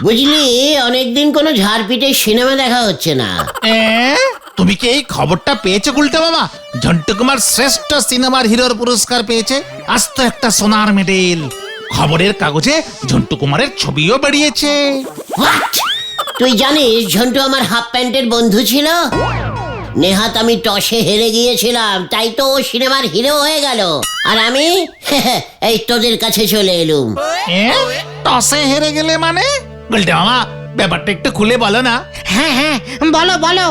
বুঝলি, অনেকদিন কোনো ঝাড়পিটের সিনেমা দেখা হচ্ছে না। তুমি কি এই খবরটা পেয়েছো গুলটে মামা? ঝন্টু কুমার শ্রেষ্ঠ সিনেমার হিরোর পুরস্কার পেয়েছে, আস্ত একটা সোনার মেডেল। খবরের কাগজে ঝন্টু কুমারের ছবিও বেরিয়েছে। What? তুই জানিস ঝন্টু আমার হাফ প্যান্টের বন্ধু ছিল? নেহাত আমি টসে হেরে গিয়েছিলাম, তাই তো ও সিনেমার হিরো হয়ে গেল, আর আমি এই তোদের কাছে চলে এলুম। টসে হেরে গেলে মানে? গুলটে মামা, ব্যাপারটা একটু খুলে বলো না। হ্যাঁ হ্যাঁ, বলো বলো।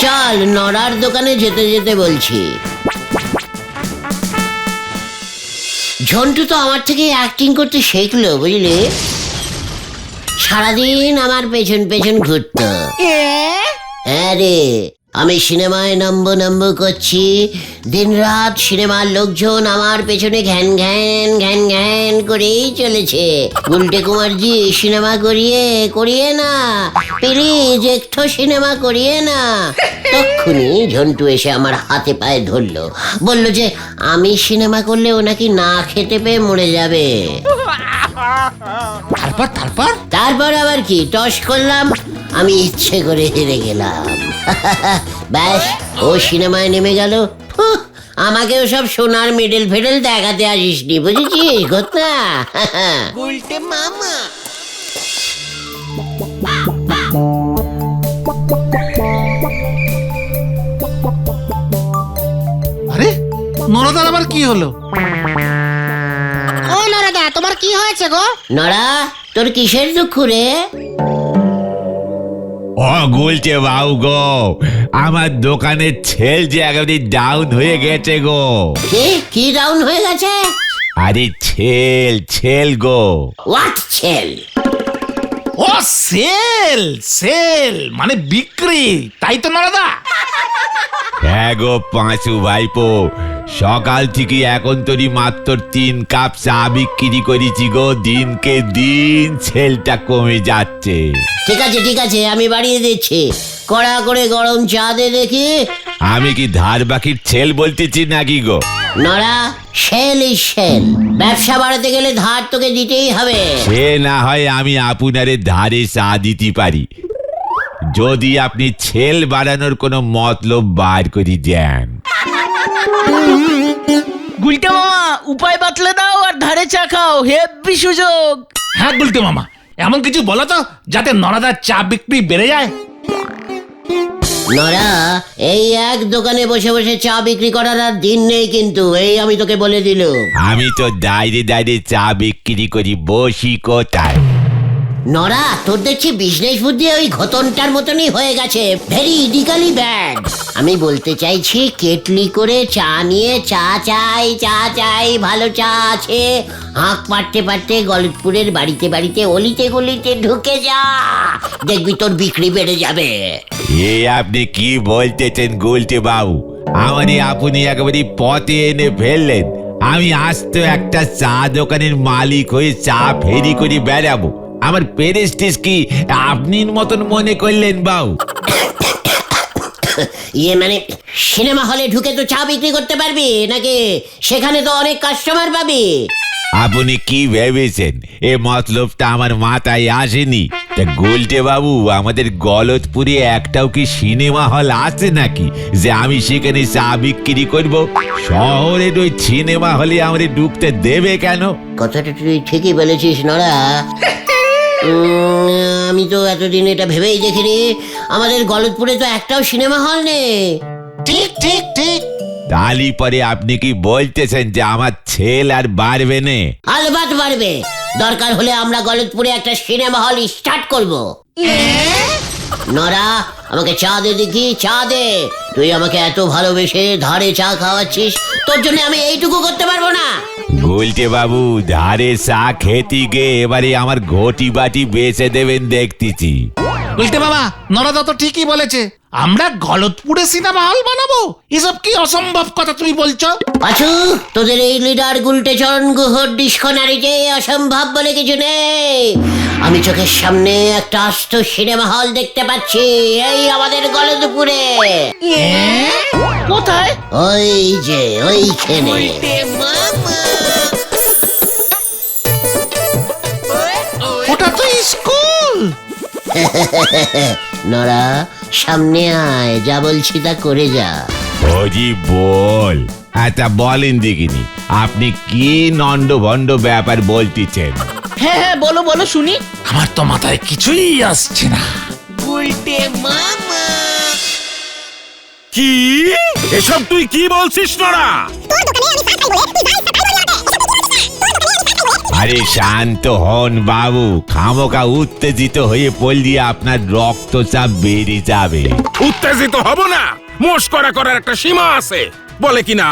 চল নড়ার দোকানে যেতে যেতে বলছি। ঝন্টু তো আমার থেকে অ্যাক্টিং করতে শিখলো, বুঝলি। সারাদিন আমার পেছন পেছন ঘুরতো। হ্যাঁ রে, আমি সিনেমায় নাম্বো করছি, দিনরাত সিনেমার লোকজন আমার পেছনে ঘ্যান ঘ্যান ঘ্যান ঘ্যান করেই চলেছে। গুলটে কুমারজি সিনেমা করিয়ে না, প্লিজ একটু সিনেমা করিয়ে না। তক্ষুনি ঝন্টু এসে আমার হাতে পায়ে ধরলো, বলল যে আমি সিনেমা করলে ও নাকি না খেতে পেয়ে মরে যাবে। তারপর আবার কি, টস করলাম, আমি ইচ্ছে করে হেরে গেলাম। ব্যাস, ও সিনেমায় নেমে গেল। আমাকে ওসব সোনার মেডেল ফেডেল দেখাতে আসিসনি, বুঝেছিস ঘটনা? উল্টে মামা। আরে নরদার আবার কি হলো? ও নরদা, তোমার কি হয়েছে গো? নড়া, তোর কিসের দুঃখ রে? ও গুলটে বাবু গো, আমার দোকানের ছেল যে একেবারে ডাউন হয়ে গেছে গো। কি ডাউন হয়ে গেছে? আরে ছেল গো। হোয়াট ছেল? ও সেল মানে বিক্রি, তাই তো নরদা? হ্যাঁ গো পাঁচু ভাইপো, সকাল থেকে এখন তোরই মাত্র 3 কাপ চা বিক্রি করেছি গো। দিনকে দিন ছেলটা কমে যাচ্ছে। ঠিক আছে, আমি বাড়িয়ে দিচ্ছি। কড়া করে গরম চা দে দেখি। আমি কি ধার বাকির ছেল বলতেছি নাকি গো? নড়া, সেল ইজ সেল। ব্যবসা বাড়াতে গেলে ধার তোকে দিতেই হবে। সে না হয় আমি আপনারে ধারে চা দিতে পারি, যদি আপনি ছেল বাড়ানোর কোনো মতলব বার করে দেন। গুলটে মামা, উপায় বাতলে দাও আর ধারে চা খাও, হেব্বি সুযোগ। হ্যাঁ গুলটে মামা, এমন কিছু বলো তো যাতে নরদার চা বিক্রি বেড়ে যায়। নড়া, এই এক দোকানে বসে বসে চা বিক্রি করার আর দিন নেই কিন্তু, এই আমি তোকে বলে দিলুম। আমি তো দাইরে চা বিক্রি করি, বসি কোথায়? নড়া, তোর দেখছি বিজনেস বুদ্ধি ওই ঘটনটার মতনই হয়ে গেছে, ভেরি ইডিকালি ব্যাড। আমি বলতে চাইছি, কেটলি করে চা নিয়ে চা চাই, ভালো চা আছে, হাঁক পাড়তে গলতপুরের বাড়িতে অলিতে গলিতে ঢুকে যা, দেখবি তোর বিক্রি বেড়ে যাবে। এ আপনি কি বলতেছেন গুলটে বাবু? আমারই আপনি একেবারে পথে এনে ফেললেন। আমি আজ তো একটা চা দোকানের মালিক হয়ে চা ফেরি করে বেড়াবো, আমার প্রেস্টিজ কি আপনির মতন মনে করলেন বাবু? মানে সিনেমা হলে ঢুকে তো চা বিক্রি করতে পারবি নাকি? সেখানে তো অনেক কাস্টমার পাবি। আপনি কি ভেবেছেন? এ মতলবটা আমার মাথায় আসেনি। তা গুলটে বাবু, আমাদের গলতপুরে একটাও কি সিনেমা হল আছে নাকি যে আমি সেখানে চা বিক্রি করব? শহরের ওই সিনেমা হলে আমাদের ঢুকতে দেবে কেন? কথাটা তুই ঠিকই বলেছিস নড়া। আমি তো এতদিন এটা ভেবেই দেখিনি, আমাদের গলতপুরে তো একটাও সিনেমা হল নেই। ঠিক তালি পরে আপনি কি বলতেছেন যে আমার ছেল আর বাড়বে না? আলবাত বাড়বে, দরকার হলে আমরা গলতপুরে একটা সিনেমা হল স্টার্ট করব। নড়া, আমাকে চা দে দেখি, চা দে। তুই আমাকে এত ভালোবেসে ধারে চা খাওয়াচ্ছিস, তোর জন্য আমি এইটুকু করতে পারবো না? গুলটে বাবু, ধারে চা খেতে গিয়ে এবারে আমার ঘটি বাটি বেচে দেবেন দেখতেছি। গুলটে মামা, নরদা তো ঠিকই বলেছে, আমরা গলতপুরে সিনেমা হল বানাবো। এসব কি অসম্ভব কথা তুমি বলছো? পাঁচু, তোদের এই লিডার গুলটে চরণ গুহর ডিসকনারিতে অসম্ভব বলে কিছু নেই। আমি চোখের সামনে একটা আস্ত সিনেমা হল দেখতে পাচ্ছি, এই আমাদের গলতপুরে। কোথায়? ওই যে ওইখানে। ওটা তো স্কুল। নরা, সামনে আয়, যা বলছি তা করে যা। ওজি বল। আচ্ছা বলেন দেখিনি, আপনি কি নন্ড ভণ্ড ব্যাপার বলতেছেন? হ্যাঁ হ্যাঁ বলো বলো শুনি। আমার তো মাথায় কিছুই আসছে না। কি এসব তুই কি বলছিস নরা? আরে শান্ত হন বাবু, খামোকা উত্তেজিত হয়ে পড়লে আপনার রক্তচাপ বেড়ে যাবে। উত্তেজিত হব না, মস্করা করার একটা সীমা আছে। বলে কিনা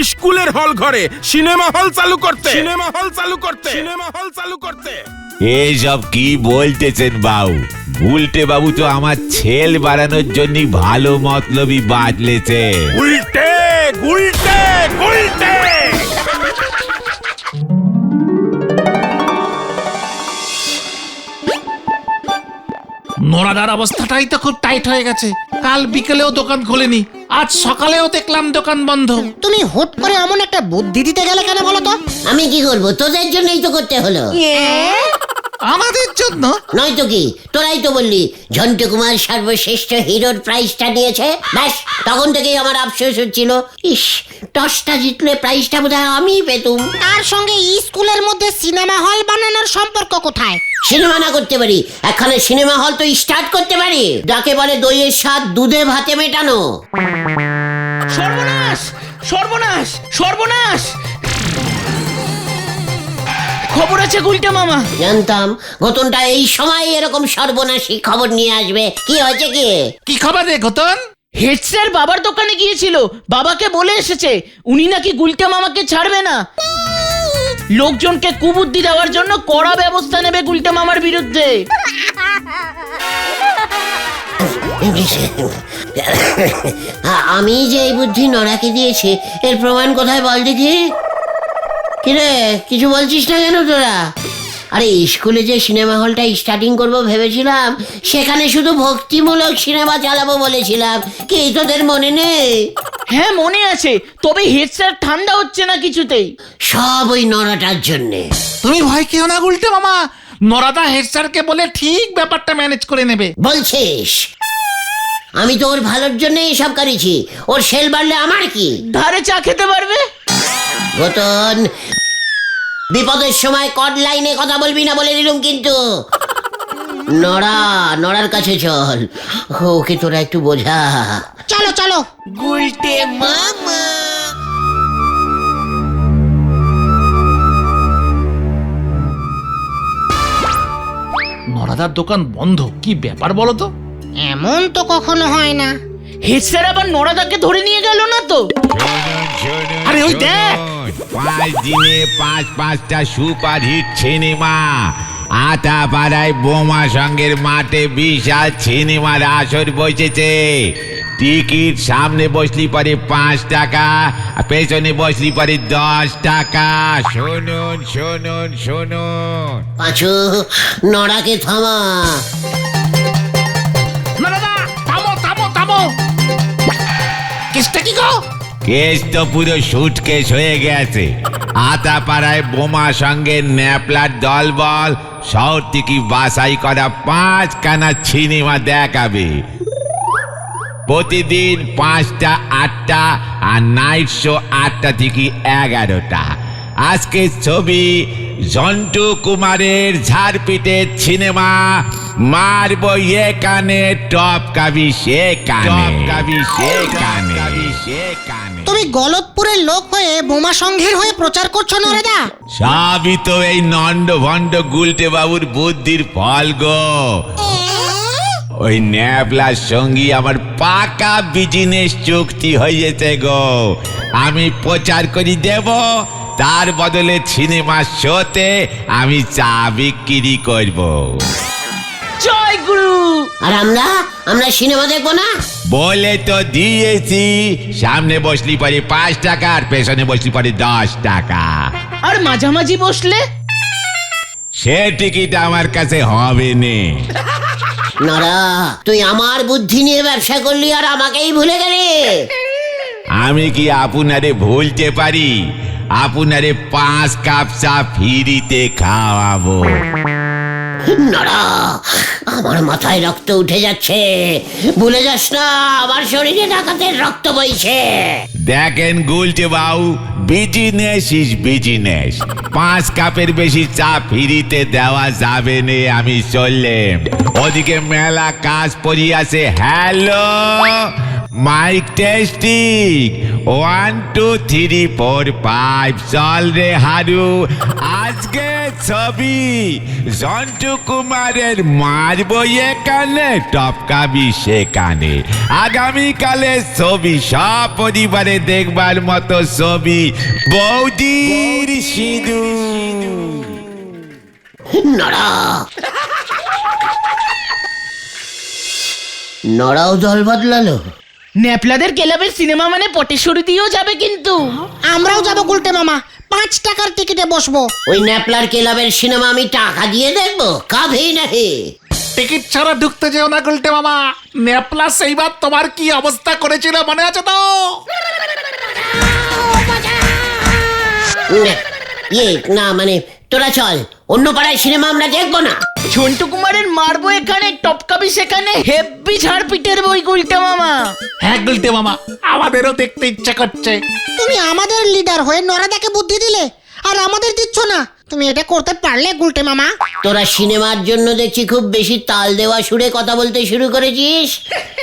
স্কুলের হল ঘরে সিনেমা হল চালু করতে, সিনেমা হল চালু করতে, সিনেমা হল চালু করতে। এইসব কি বলতেছেন বাবু? উল্টে বাবু তো আমার ছেল বাড়ানোর জন্য ভালো মতলবই বাতলেছে। উল্টে উল্টে উল্টে। নোরাদার অবস্থাটাই তো খুব টাইট হয়ে গেছে। কাল বিকেলেও দোকান খোলেনি, আজ সকালেও দেখলাম দোকান বন্ধ। তুমি হুট করে এমন একটা বুদ্ধি দিতে গেলে কেন বলো তো? আমি কি করব? তোদের জন্যই তো করতে হলো। আমাদের জন্য? নয়তো কি, তোরাই তো বললি ঝন্টু কুমার সর্বশ্রেষ্ঠ হিরোর প্রাইজটা নিয়েছে। ব্যাস, তখন থেকেই আমার আফসোস হচ্ছিল, ইস, টসটা জিতলে প্রাইজটা বোধহয় আমিই পেতুম। তার সঙ্গে স্কুলের মধ্যে সিনেমা হল বানানোর সম্পর্ক কোথায়? সিনেমা না করতে পারি, একখানে সিনেমা হল তো স্টার্ট করতে পারি। যাকে বলে দইয়ের স্বাদ দুধে ভাতে মেটানো। সর্বনাশ সর্বনাশ সর্বনাশ! খবর আছে গুলটে মামা। জানতাম ঘটনটা এই সময় এরকম সর্বনাশী খবর নিয়ে আসবে। কি হয়েছে কি? কি খবর রে ঘটন? হেড স্যার বাবার দোকানে গিয়েছিল, বাবাকে বলে এসেছে উনি নাকি গুলটে মামাকে ছাড়বে না। লোকজনকে কুবুদ্ধি দেওয়ার জন্য কড়া ব্যবস্থা নেবে গুলটে মামার বিরুদ্ধে। আমি যে এই বুদ্ধি নরাকে দিয়েছি, এর প্রমাণ কোথায় বল দেখি। কিরে, কিছু বলছিস না কেন তোরা? আরে স্কুলে যে সিনেমা হলটা স্টার্টিং করব ভেবেছিলাম, সেখানে শুধু ভক্তিমূলক সিনেমা চালাবো বলেছিলাম। কি তোদের মনে নেই? হ্যাঁ মনে আছে, তবে হেড স্যার ঠান্ডা হচ্ছে না কিছুতেই। সব ওই নরাটার জন্যে। তুমি ভয় খেও না গুলটে মামা, নরাদা হেড স্যারকে বলে ঠিক ব্যাপারটা ম্যানেজ করে নেবে। বলছিস? আমি তো ওর ভালোর জন্য এসব করেছি, ওর সেল বাড়লে আমার কি? ধারে চা খেতে পারবে। গতন, বিপদের সময় কড লাইনে কথা বলবি না বলে দিলুম কিন্তু। নড়ার কাছে চল, ওকে তোরা একটু বোঝা। চলো চলো। গুলটে মামা। নরাদার দোকান বন্ধ, কি ব্যাপার বলো তো? এমন তো কখনো হয় না। হেড স্যার আবার নরাদাকে ধরে নিয়ে গেল না তো? আরে ওই দেখ, 5 দিনে 5টা সুপার হিট সিনেমা। আতাপাড়ায় বোমা সঙ্গের মাঠে বিশাল সিনেমার আসর বসেছে। টিকিট সামনে বসলি পরে 5 টাকা, পেছনে বসলি পরে 10 টাকা। শুনুন শুনুন শুনুন। পাঁচু, নড়াকে থামা। নরাদা থামো থামো থামো। কেসটা কি গো? কেস তো পুরো সুটকেস হয়ে গেছে। আতাপাড়ায় বোমা সঙ্গে ন্যাপলার দলবল শহর থেকে বাছাই করা 5 খানা সিনেমা দেখাবে। প্রতিদিন 5টা 8টা আর নাইট শো 8টা থেকে 11টা। আজকের ছবি ঝন্টু কুমারের ঝাড়পিটের সিনেমা মারবো এখানে টপ কাবি সেখানে, কাবি সেখানে, কাবি সেখানে। তুমি গলতপুরের লোক হয়ে বোমা সংঘের হয়ে প্রচার করছো নরেদা? সবই তো এই নন্ড ভণ্ড গুলটে বাবুর বুদ্ধির ফল গো। ওই ন্যাবলার সঙ্গে আমার পাকা বিজনেস চুক্তি হয়েছে গো। আমি প্রচার করে দেব, তার বদলে সিনেমা শোতে আমি চা বিক্রি করব। জয় গুরু। আর আমরা সিনেমা দেখবো না? বলে তো দিয়েছি, সামনে বসলি পরে 5 টাকা আর পেছনে বসলি পরে 10 টাকা। আর মাঝামাঝি বসলে? সে টিকিট আমার কাছে হবে নে। নরা, তুই আমার বুদ্ধি নিয়ে ব্যবসা করলি আর আমাকেই ভুলে গেলি। আমি কি আপনারে ভুলতে পারি? আপনারে 5 কাপ চা ফ্রিতে খাওয়াবো। নড়া, আমার মাথায় রক্ত উঠে যাচ্ছে। ভুলে যাস না আমার শরীরে ডাকাতের রক্ত বইছে। দেখেন গুলটে বাবু, বিজনেস ইজ বিজনেস। 5 কাপের বেশি চা ফ্রিতে দেওয়া যাবে না, আমি চললাম। ওদিকে মেলা কাজ পড়িয়াছে। Hello, mike testing, 1 2 3 4 5। চল রে হারু, আজকে ছবি জন্টু কুমারের মারবো এখানে, টপকাবি সেখানে। আগামীকালে ছবি সব পরিবারে দেখবার মতো ছবি, বৌদির সিঁদুর। নড়া, নড়াও দল বদলালো। ন্যাপলাদের ক্লাবের সিনেমা মানে পটেশ্বরী দিয়েও যাবে কিন্তু। আমরাও যাবো গুলটে মামা, 5 টাকার টিকিটে বসবো। ওই ন্যাপলার ক্লাবের সিনেমা আমি টাকা দিয়ে দেখবো? কাভি নাহি। টিকিট ছাড়া ঢুকতে যেও না গুলটে মামা। নেপলা সেইবার তোমার কি অবস্থা করেছিল মনে আছে তো? ইয়ে না মানে, তোরা চল, অন্য পাড়ায় সিনেমা আমরা দেখবো না। ঝন্টু কুমারের মারবো এখানে, টপকাবি সেখানে, হেব্বি ঝাড়পিটের বই গুলটে মামা। হ্যাঁ গুলটে মামা, আমাদেরও দেখতে ইচ্ছা করছে। তুমি আমাদের লিডার হয়ে নরাদাকে বুদ্ধি দিলে, আর আমাদের দিচ্ছ না। তুমি এটা করতে পারলে গুলটে মামা? তোরা সিনেমার জন্য দেখছি খুব বেশি তাল দেওয়া সুরে কথা বলতে শুরু করেছিস।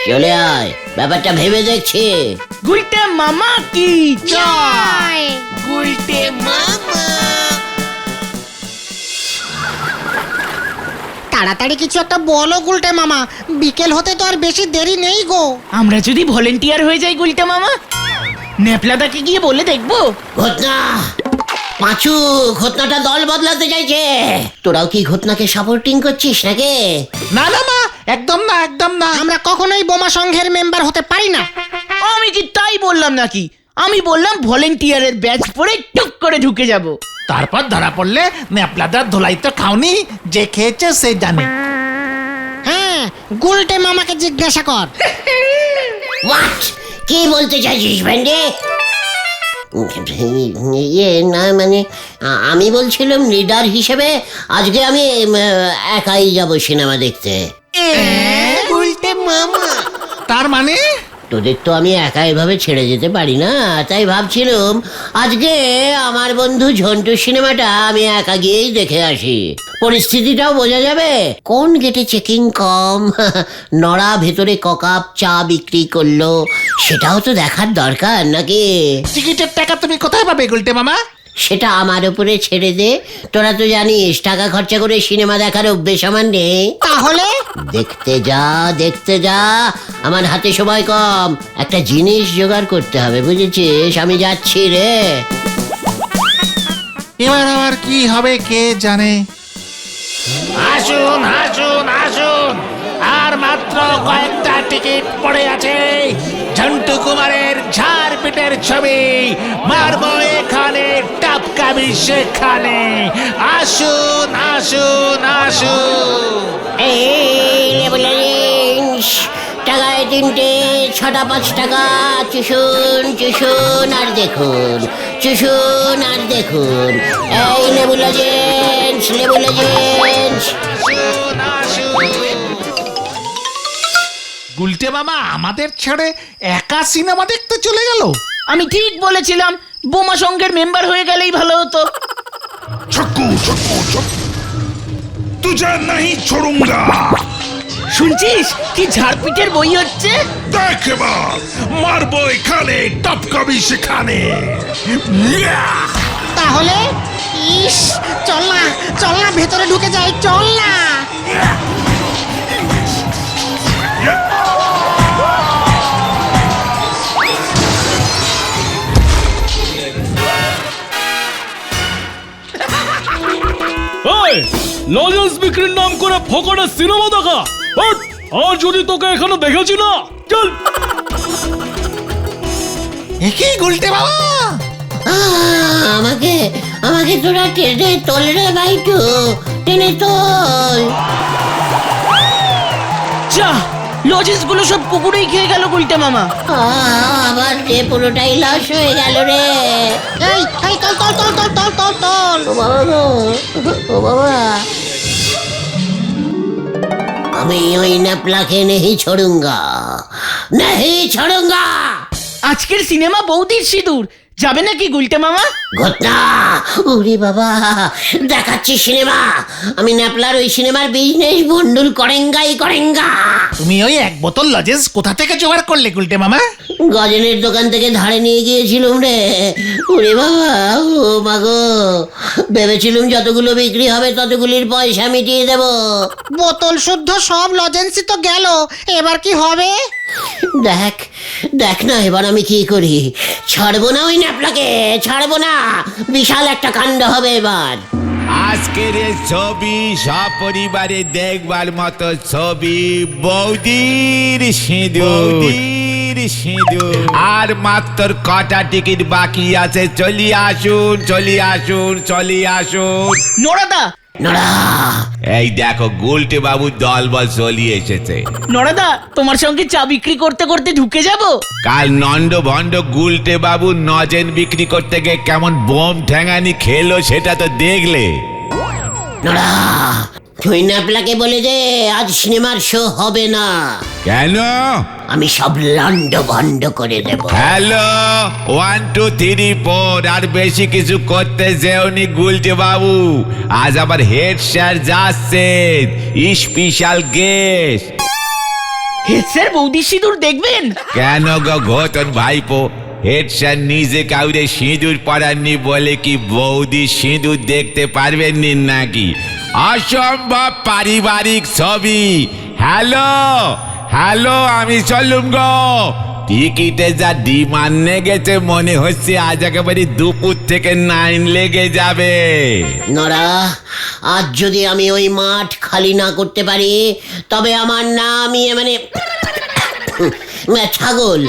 চলে আয়, ব্যাপারটা ভেবে দেখছি। গুলটে মামা কি জয়। গুলটে মামা। তাড়াতাড়ি কিছু একটা বলো গুলটে মামা, বিকেল হতে তো আর বেশি দেরি নেই গো। আমরা যদি ভলেন্টিয়ার হয়ে যাই গুলটে মামা, ন্যাপলাদাকে গিয়ে বলে দেখবো। ঘটনা পাঁচু, ঘটনাটা দল বদলাতে চাইছে। তোরাও কি ঘটনাকে সাপোর্টিং করছিস নাকি? না না মা, একদম না, একদম না। আমরা কখনোই বোমা সংঘের মেম্বার হতে পারি না। আমি কি তাই বললাম নাকি? আমি বললাম ভলেন্টিয়ারের ব্যাচ পরে টুক করে ঢুকে যাব। তারপর ধরা পড়লে নেপলাদার ধোলাই তো খাওনি, যে খেয়েছে সে জানে। হ্যাঁ, গুলটে মামাকে জিজ্ঞাসা কর। হোয়াট, কি বলতে চাইছিস ভেন্ডি? ইয়ে না মানে, আমি বলছিলাম লিডার হিসেবে আজকে আমি একাই যাব সিনেমা দেখতে। গুলটে মামা, তার মানে তোদের তো আমি একা এভাবে ছেড়ে যেতে পারি না, তাই ভাবছিলাম আজকে আমার বন্ধু ঝন্টু সিনেমাটা আমি একা গিয়েই দেখে আসি। পরিস্থিতিটাও বোঝা যাবে, কোন গেটে চেকিং কম, নড়া ভেতরে ককাপ চা বিক্রি করলো, সেটাও তো দেখার দরকার নাকি? টিকিটের টাকা তুমি কোথায় পাবে গুলটে মামা? সেটা আমার উপরে ছেড়ে দে। তোরা তো জানিস টাকা খরচা করে সিনেমা দেখার অভ্যেস আমার নেই। তাহলে দেখতে যা, দেখতে যা, আমার হাতে সময় কম, একটা জিনিস জোগাড় করতে হবে, বুঝেছিস? আমি যাচ্ছি রে। এবার আবার কি হবে কে জানে। আসুন আসুন আসুন, আর মাত্র কয়েকটা টিকিট পড়ে আছে। ঝন্টু কুমারের ঝাড়পিটের ছবি, মারবো এখানে, টপকাবি সেখানে। আসুন আসুন আসুন। এই লেবুলা জিনিস, টাকায় 3টে, 6টা 5 টাকা। চুষুন চুষুন আর দেখুন, চুষুন আর দেখুন। এই লেবুলা জেন্স, লেবুলা জেন্স। আসুন আসুন। গুলটে মামা আমাদের ছেড়ে একা সিনেমা দেখতে চলে গেল। আমি ঠিক বলেছিলাম, বোমা সংঘের মেম্বার হয়ে গেলেই ভালো হতো। छक्कू छक्कू छक्कू तुझे नहीं छोड़ूंगा। শুনছিস কি ঝাড়পিটের বই হচ্ছে? দেখ এবার মারবো এখানে, টপকাবি সেখানে। তাহলে ইস, চল না, চল না, ভেতরে ঢুকে যাই, চল না। লজেন্স বিক্রির নাম করে ফকড়ে সিনেমা দেখা, আর যদি তোকে এখানে দেখেছি না, চল। কি গুলটে বাবা, আমাকে আমাকে তোরা টেনে তোল রে ভাইটু, টেনে তোল। যা, লজেন্স গুলো সব কুকুরেই খেয়ে গেল গুলটে মামা। আবার রে পুরোটাই লস হয়ে গেল রে। এই এই, তল তল তল তল তল তল তল। ও বাবা গো, ও বাবা। আমি ওই ন্যাপলাকে নেহি छोड़ूंगा नहीं छोड़ूंगा। আজকের সিনেমা বৌদির সিঁদুর যাবে নাকি গুলটে মামা? ঘটনা ওরে বাবা, দেখাচ্ছি সিনেমা। আমি ন্যাপলার ওই সিনেমার বিজনেস ভন্ডুল করেঙ্গা। তুমি ওই এক বোতল লজেন্স কোথা থেকে জোগাড় করলে গুলটে মামা? গজনের দোকান থেকে ধারে নিয়ে গিয়েছিলুম রে। ওরে বাবা, ও মাগো, ভেবেছিলুম যতগুলো বিক্রি হবে ততগুলির পয়সা মিটিয়ে দেব। বোতল শুদ্ধ সব লজেন্সি তো গেল, এবার কি হবে? দেখ না এবার আমি কি করি। ছাড়বো না ওই ন্যাপলাকে, ছাড়বো না। বিশাল একটা কাণ্ড হবে এবার। আজকের এই ছবি সপরিবারে দেখবার মতো ছবি। বৌদির সিঁদুর। আর মাত্র কটা টিকিট বাকি আছে। চলি আসুন। নরাদা, নড়া, এই দেখো গুলটে বাবু দলবল চলি এসেছে। নরাদা, তোমার সঙ্গে চা বিক্রি করতে করতে ঢুকে যাব। কাল নন্দ ভন্ড গুলটে বাবু নজেন বিক্রি করতে গিয়ে কেমন বোম ঠ্যাঙানি খেলো সেটা তো দেখলে। নড়া, তুই ন্যাপলাকে বলে দে আজ সিনেমার শো হবে না। কেন? আমি সব লন্ড ভন্ড করে দেব। হ্যালো, 1 2 3 4 আর বেশি কিছু করতে যেওনি গুলটে বাবু। আজ আবার হেড স্যার যাচ্ছেন, স্পেশাল গেস্ট। হেড স্যার বৌদির সিঁদুর দেখবেন? কেন গো ঘটন ভাইপো, হেড স্যার নিজে কাউরে সিঁদুর পরাননি বলে কি বৌদি সিঁদুর দেখতে পারবেন নাকি? অসম্ভব পারিবারিক ছবি। হ্যালো, আমি চলুম গো। টিকিটে যা ডিমান্ড লেগেছে মনে হচ্ছে আজ একেবারে দুপুর থেকে 9 লেগে যাবে। নড়া, আজ যদি আমি ওই মাঠ খালি না করতে পারি তবে আমার নাম মানে ছাগল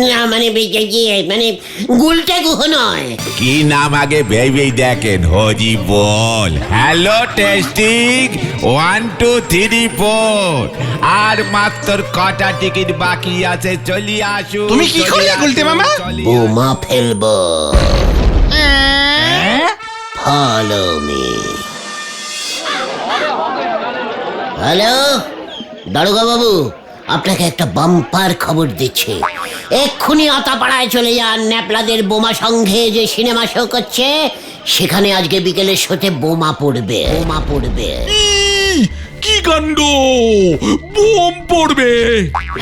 না, মানে মানে গুলটে গুহ নয়। কি নাম আগে ভেবেই দেখেন। হরি বল। হ্যালো টেস্টিং, 1 2 3 4 আর মাত্র কটা টিকিট বাকি আছে। চলি আসুন। তুমি কি করলে গুলটে মামা? বোমা ফেলবো। Follow me. হ্যালো দারোগা বাবু, আপনাকে একটা বাম্পার খবর দিচ্ছি। এক্ষুনি আতাপাড়ায় চলে যান। ন্যাপলাদের বোমা সংঘে যে সিনেমা শো করছে সেখানে আজকে বিকেলের শোতে বোমা পড়বে। কি কাণ্ড! বোম পড়বে!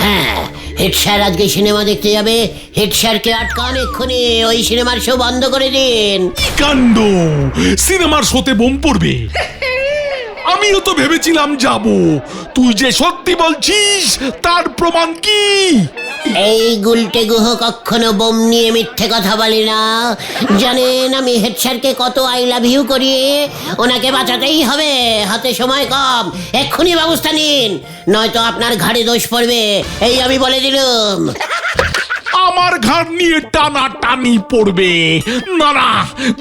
হ্যাঁ, হেড স্যার আজকে সিনেমা দেখতে যাবে। হেড স্যারকে আটকান এক্ষুনি, ওই সিনেমার শো বন্ধ করে দিন। কি কাণ্ড! সিনেমার শোতে বোম পড়বে! আমিও তো ভেবেছিলাম যাব। তুই যে সত্যি বলছিস তার প্রমাণ কি? এই গুলটে গুহ কখনো বোম নিয়ে মিথ্যে কথা বলি না। জানেন আমি হেড স্যারকে কত আই লাভ ইউ করি। ওনাকে বাঁচাতেই হবে, হাতে সময় কম। এক্ষুনি ব্যবস্থা নিন, নয়তো আপনার ঘাড়ে দোষ পড়বে, এই আমি বলে দিলুম। আমার ঘাড় নিয়ে টানা টানি পড়বে? না,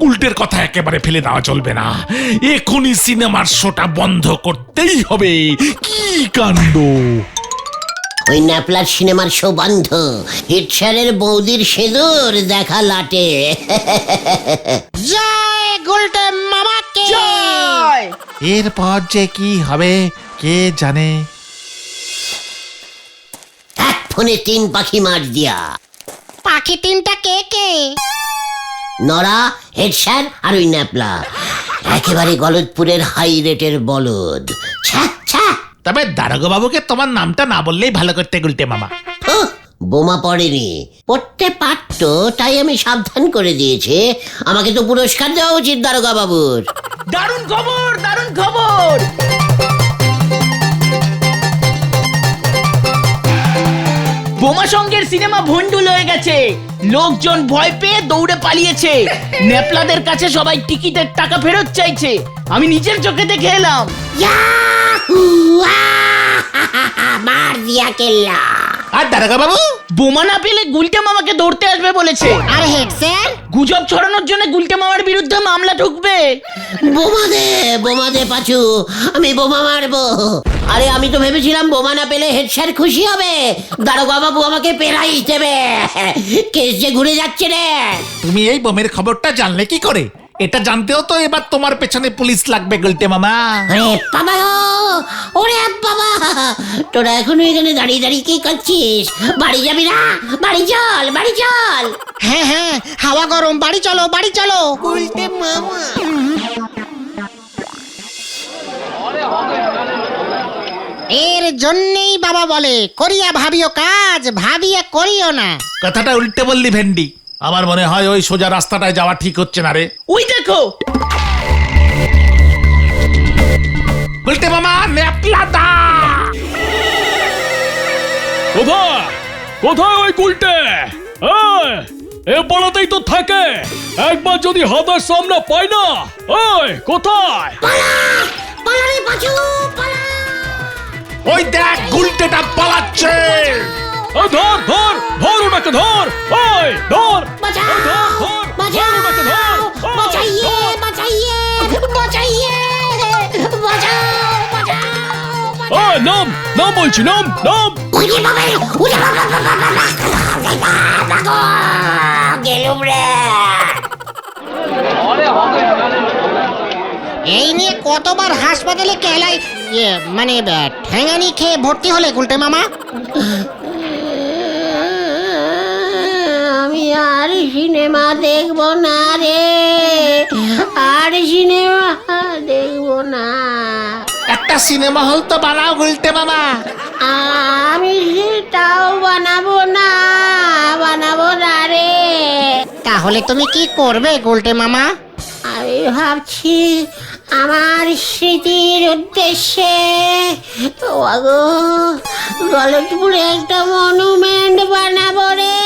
উল্টের কথা একেবারে ফেলে দেওয়া চলবে না। এখনই সিনেমার শোটা বন্ধ করতেই হবে। কি কাণ্ড! ওই ন্যাপলার সিনেমার শো বন্ধ। হেড স্যারের বৌদির সিঁদুর দেখা লাটে। জয় গুলটে মামাকে। এরপর যে কি হবে কে জানে। এক ফোনে 3 পাখি মার দিয়া। পাখি তিনটা কে কে? নরা, হেড স্যার আর ওই ন্যাপলা। একেবারে গলদপুরের হাই রেটের বলদ। ছ্যা ছ্যা। তবে দারোগা বাবুকে তোমার নামটা না বললেই ভালো করতে গুলটে মামা। বোমা পড়েনি, পড়তে পারতো, তাই আমি সাবধান করে দিয়েছি। আমাকে তো পুরস্কার দেওয়া উচিত দারোগা বাবুর। দারুণ খবর। বোমা সঙ্গের সিনেমা ভন্ডুল হয়ে গেছে। লোকজন ভয় পেয়ে দৌড়ে পালিয়েছে। ন্যাপলাদের কাছে সবাই টিকিটের টাকা ফেরত চাইছে। আমি নিজের চোখে দেখে এলাম। ইয়াহু! মার দিয়া কেল্লা। আর দারোগা বাবু? বোমা না পেলে গুলটে মামাকে ধরতে আসবে বলেছে। আর হেড স্যার? গুজব ছড়ানোর জন্য গুলটে মামার বিরুদ্ধে মামলা ঢুকবে। বোমা দে পাচু, আমি বোমা মারবো। আরে আমি তো ভেবেছিলাম বোমা না পেলে হেড স্যার খুশি হবে, দারোগা বাবু আমাকে প্রাইজ দেবে। কেস যে ঘুরে যাচ্ছে রে। তুমি এই বোমের খবরটা জানলে কি করে? এটা জানতেও তো এবার তোমার পেছনে পুলিশ লাগবে গুলটে মামা। আরে বাবা, ওরে তোরা এখনো এখানে দাঁড়িয়ে দাঁড়িয়ে কি করছিস? বাড়ি যাবি না? বাড়ি চল, বাড়ি চল। হ্যাঁ হ্যাঁ, হাওয়া গরম, বাড়ি চলো, বাড়ি চলো। এর জন্যই বাবা বলে, করিয়া ভাবিও কাজ, ভাবিয়া করিও না। কথাটা উল্টে বললি ভেন্ডি। আমার মনে হয় ওই সোজা রাস্তাটায় যাওয়া ঠিক হচ্ছে না রে। ওই দেখো, উল্টে মামা ন্যাপলা দা। কোথায় কোথায় ওই গুলটে? এই, এ পাড়াতেই তো থাকে। একবার যদি হাতের সামনে পাই না, ওই কোথায়? পালা রে পাঁচু, পালা। ওই দেখ গুলটেটা পালাচ্ছে। এ, ধর ধর ধর ওটাকে, ধর। ওই ধর, বাঁচাও, ধর, বাঁচাও, ওটাকে ধর। বাঁচাইয়ে, বাঁচাইয়ে, বাঁচাইয়ে, বাঁচাও, বাঁচাও। ওই নাম, নাম বলছি, নাম, নাম। উড়ে বাবা, উড়ে বাবা, গেলুম রে। এই নিয়ে কতবার হাসপাতালে কেলাই, মানে ঠ্যাঙানি খেয়ে ভর্তি হলে গুলটে মামা? আমি আর সিনেমা দেখবো না রে, আর সিনেমা দেখবো না। একটা সিনেমা হল তো বানাও গুলটে মামা। আমি সেটাও বানাবো না, বানাবো না রে। তাহলে তুমি কি করবে গুলটে মামা? আমি ভাবছি আমার স্মৃতির উদ্দেশ্যে গলতপুরে একটা মনুমেন্ট বানাবো রে।